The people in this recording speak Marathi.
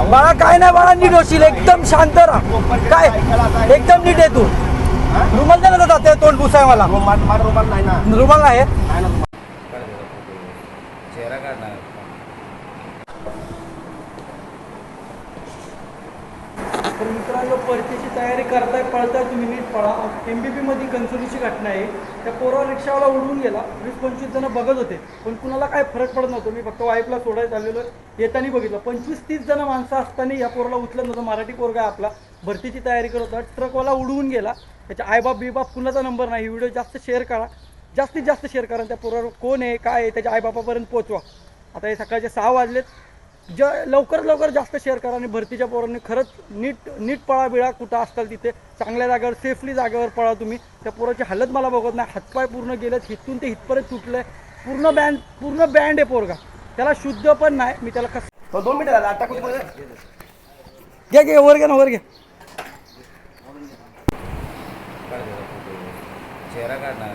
बाळा काय नाही बाळा, नीट होशील, एकदम शांत राहा. काय एकदम नीट आहे तू. रुमाल दे ना दादा, तोंड पुसाय मला. रुमाल नाही ना. रुमाल आहे. चेहरा काढणार. तर मित्रांनो, परतीची तयारी करताय, पळताय तुम्ही, नीट पळा. MBP मध्ये कन्सुलीची घटना आहे. त्या पोरावर रिक्षावाला उडून गेला. 20-25 जण बघत होते, पण कुणाला काय फरक पडत नव्हतं. मी फक्त वाईफला सोडायला चाललेलो, येताना बघितलं 25-30 जण माणसं असताना या पोराला उचलत नव्हतं. मराठी पोरगा आहे आपला, भरतीची तयारी करत होता. ट्रकवाला उडवून गेला. त्याच्या आईबाप बिबाप कुणाचा नंबर नाही. व्हिडिओ जास्त शेअर करा, जास्तीत जास्त शेअर करा. त्या पोरावर कोण आहे, काय आहे, त्याच्या आईबापापर्यंत पोचवा. आता हे सकाळचे 6 वाजलेत. लवकरात लवकर जास्त शेअर करा. आणि भरतीच्या पोरांनी खरंच नीट पळा बिळा, कुठं असताल तिथे चांगल्या जागेवर, सेफली जागेवर पळा तुम्ही. त्या पोराची हालत मला बघत नाही. हातपाय पूर्ण गेलेत, हिथून ते हितपर्यंत तुटलंय. पूर्ण बँड आहे पोरगा. त्याला शुद्ध पण नाही. मी त्याला कसं 2 मिनिटं झाला. आता कुठे घे वर घे ना, वर घे. चेहरा काढणार.